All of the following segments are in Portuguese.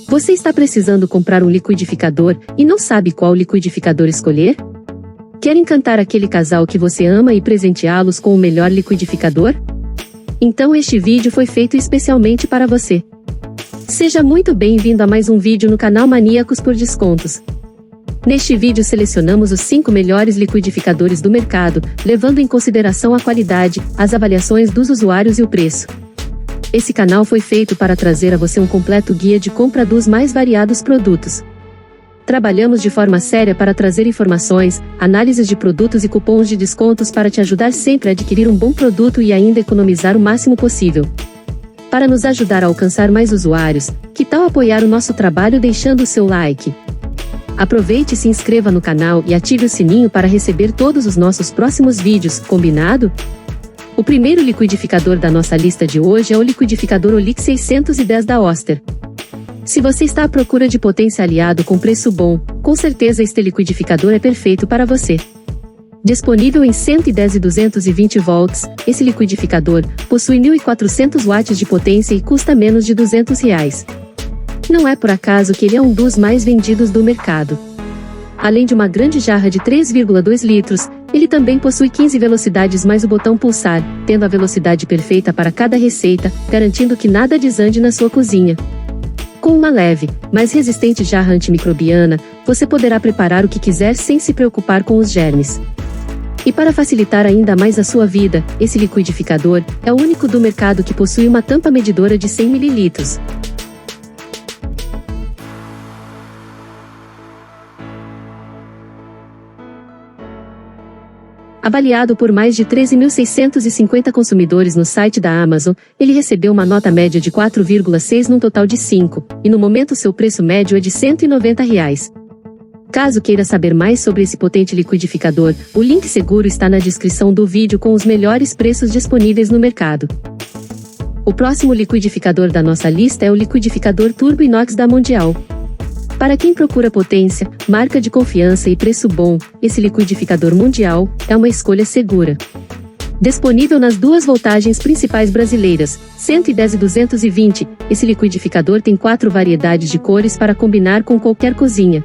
Você está precisando comprar um liquidificador e não sabe qual liquidificador escolher? Quer encantar aquele casal que você ama e presenteá-los com o melhor liquidificador? Então este vídeo foi feito especialmente para você. Seja muito bem-vindo a mais um vídeo no canal Maníacos por Descontos. Neste vídeo selecionamos os 5 melhores liquidificadores do mercado, levando em consideração a qualidade, as avaliações dos usuários e o preço. Esse canal foi feito para trazer a você um completo guia de compra dos mais variados produtos. Trabalhamos de forma séria para trazer informações, análises de produtos e cupons de descontos para te ajudar sempre a adquirir um bom produto e ainda economizar o máximo possível. Para nos ajudar a alcançar mais usuários, que tal apoiar o nosso trabalho deixando o seu like? Aproveite e se inscreva no canal e ative o sininho para receber todos os nossos próximos vídeos, combinado? O primeiro liquidificador da nossa lista de hoje é o liquidificador Olix 610 da Oster. Se você está à procura de potência aliado com preço bom, com certeza este liquidificador é perfeito para você. Disponível em 110 e 220 volts, esse liquidificador possui 1.400 watts de potência e custa menos de R$200. Não é por acaso que ele é um dos mais vendidos do mercado. Além de uma grande jarra de 3,2 litros, ele também possui 15 velocidades mais o botão pulsar, tendo a velocidade perfeita para cada receita, garantindo que nada desande na sua cozinha. Com uma leve, mas resistente jarra antimicrobiana, você poderá preparar o que quiser sem se preocupar com os germes. E para facilitar ainda mais a sua vida, esse liquidificador é o único do mercado que possui uma tampa medidora de 100 ml. Avaliado por mais de 13.650 consumidores no site da Amazon, ele recebeu uma nota média de 4,6 num total de 5, e no momento seu preço médio é de R$190. Caso queira saber mais sobre esse potente liquidificador, o link seguro está na descrição do vídeo com os melhores preços disponíveis no mercado. O próximo liquidificador da nossa lista é o liquidificador Turbo Inox da Mondial. Para quem procura potência, marca de confiança e preço bom, esse liquidificador Mondial é uma escolha segura. Disponível nas duas voltagens principais brasileiras, 110 e 220, esse liquidificador tem 4 variedades de cores para combinar com qualquer cozinha.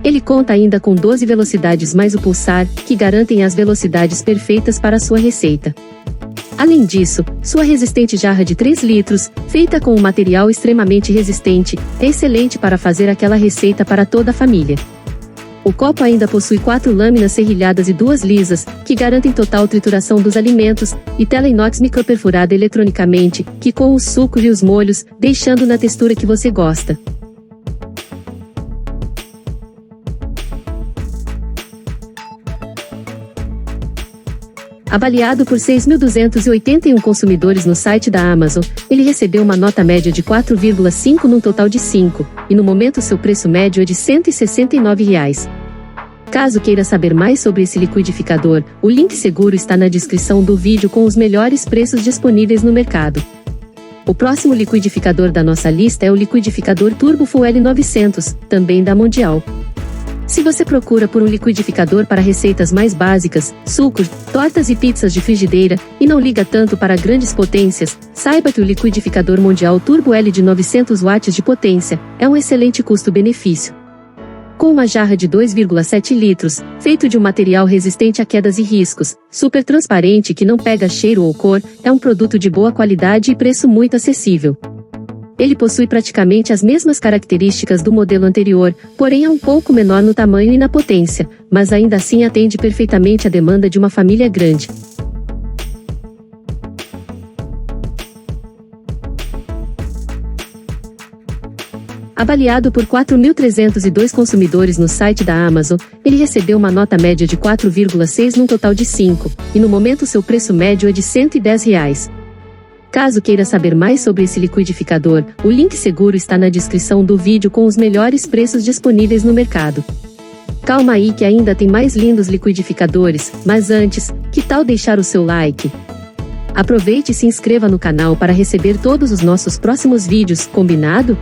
Ele conta ainda com 12 velocidades mais o pulsar, que garantem as velocidades perfeitas para a sua receita. Além disso, sua resistente jarra de 3 litros, feita com um material extremamente resistente, é excelente para fazer aquela receita para toda a família. O copo ainda possui 4 lâminas serrilhadas e 2 lisas, que garantem total trituração dos alimentos, e tela inox microperfurada eletronicamente, que coa os sucos e os molhos, deixando na textura que você gosta. Avaliado por 6.281 consumidores no site da Amazon, ele recebeu uma nota média de 4,5 num total de 5, e no momento seu preço médio é de R$169. Caso queira saber mais sobre esse liquidificador, o link seguro está na descrição do vídeo com os melhores preços disponíveis no mercado. O próximo liquidificador da nossa lista é o liquidificador Turbo Full L900, também da Mondial. Se você procura por um liquidificador para receitas mais básicas, sucos, tortas e pizzas de frigideira, e não liga tanto para grandes potências, saiba que o liquidificador Mondial Turbo L de 900 watts de potência é um excelente custo-benefício. Com uma jarra de 2,7 litros, feito de um material resistente a quedas e riscos, super transparente que não pega cheiro ou cor, é um produto de boa qualidade e preço muito acessível. Ele possui praticamente as mesmas características do modelo anterior, porém é um pouco menor no tamanho e na potência, mas ainda assim atende perfeitamente à demanda de uma família grande. Avaliado por 4.302 consumidores no site da Amazon, ele recebeu uma nota média de 4,6 num total de 5, e no momento seu preço médio é de R$110. Caso queira saber mais sobre esse liquidificador, o link seguro está na descrição do vídeo com os melhores preços disponíveis no mercado. Calma aí que ainda tem mais lindos liquidificadores, mas antes, que tal deixar o seu like? Aproveite e se inscreva no canal para receber todos os nossos próximos vídeos, combinado?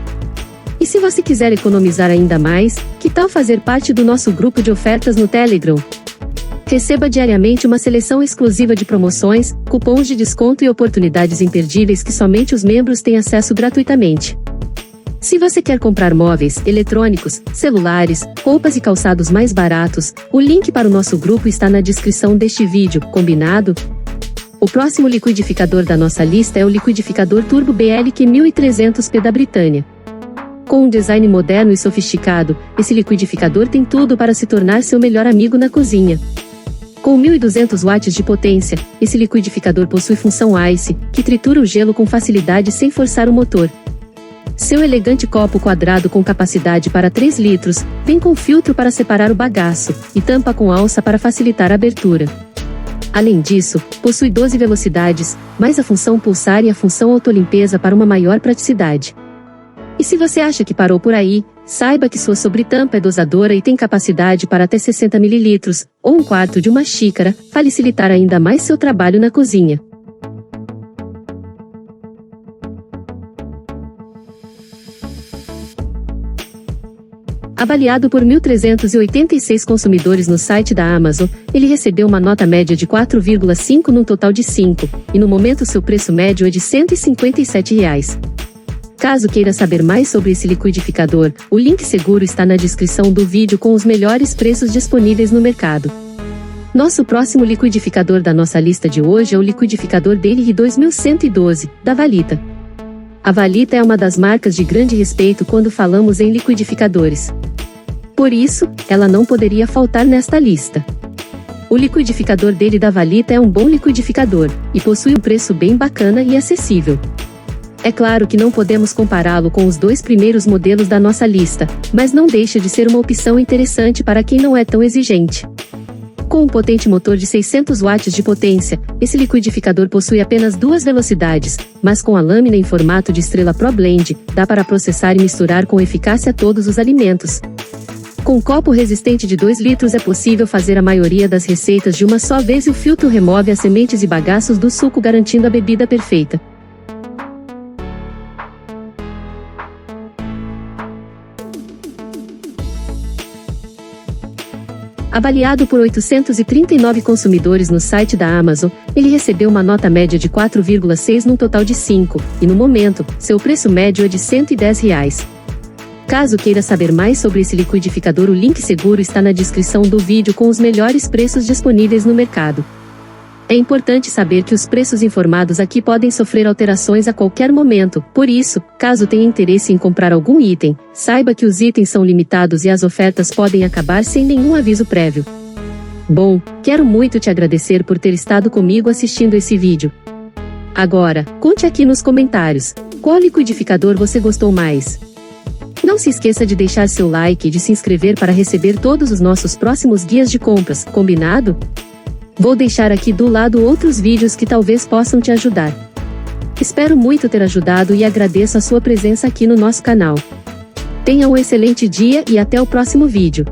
E se você quiser economizar ainda mais, que tal fazer parte do nosso grupo de ofertas no Telegram? Receba diariamente uma seleção exclusiva de promoções, cupons de desconto e oportunidades imperdíveis que somente os membros têm acesso gratuitamente. Se você quer comprar móveis, eletrônicos, celulares, roupas e calçados mais baratos, o link para o nosso grupo está na descrição deste vídeo, combinado? O próximo liquidificador da nossa lista é o liquidificador Turbo BLQ 1300P da Britânia. Com um design moderno e sofisticado, esse liquidificador tem tudo para se tornar seu melhor amigo na cozinha. Com 1200 watts de potência, esse liquidificador possui função ICE, que tritura o gelo com facilidade sem forçar o motor. Seu elegante copo quadrado com capacidade para 3 litros, vem com filtro para separar o bagaço, e tampa com alça para facilitar a abertura. Além disso, possui 12 velocidades, mais a função pulsar e a função autolimpeza para uma maior praticidade. E se você acha que parou por aí, saiba que sua sobretampa é dosadora e tem capacidade para até 60 ml, ou 1/4 de uma xícara, para facilitar ainda mais seu trabalho na cozinha. Avaliado por 1.386 consumidores no site da Amazon, ele recebeu uma nota média de 4,5 num total de 5, e no momento seu preço médio é de R$ 157. Caso queira saber mais sobre esse liquidificador, o link seguro está na descrição do vídeo com os melhores preços disponíveis no mercado. Nosso próximo liquidificador da nossa lista de hoje é o liquidificador Daily 2112, da Valita. A Valita é uma das marcas de grande respeito quando falamos em liquidificadores. Por isso, ela não poderia faltar nesta lista. O liquidificador Daily da Valita é um bom liquidificador, e possui um preço bem bacana e acessível. É claro que não podemos compará-lo com os 2 primeiros modelos da nossa lista, mas não deixa de ser uma opção interessante para quem não é tão exigente. Com um potente motor de 600 watts de potência, esse liquidificador possui apenas 2 velocidades, mas com a lâmina em formato de estrela Pro Blend, dá para processar e misturar com eficácia todos os alimentos. Com um copo resistente de 2 litros é possível fazer a maioria das receitas de uma só vez e o filtro remove as sementes e bagaços do suco, garantindo a bebida perfeita. Avaliado por 839 consumidores no site da Amazon, ele recebeu uma nota média de 4,6 num total de 5, e no momento, seu preço médio é de R$ 110. Caso queira saber mais sobre esse liquidificador, o link seguro está na descrição do vídeo com os melhores preços disponíveis no mercado. É importante saber que os preços informados aqui podem sofrer alterações a qualquer momento, por isso, caso tenha interesse em comprar algum item, saiba que os itens são limitados e as ofertas podem acabar sem nenhum aviso prévio. Bom, quero muito te agradecer por ter estado comigo assistindo esse vídeo. Agora, conte aqui nos comentários, qual liquidificador você gostou mais? Não se esqueça de deixar seu like e de se inscrever para receber todos os nossos próximos guias de compras, combinado? Vou deixar aqui do lado outros vídeos que talvez possam te ajudar. Espero muito ter ajudado e agradeço a sua presença aqui no nosso canal. Tenha um excelente dia e até o próximo vídeo.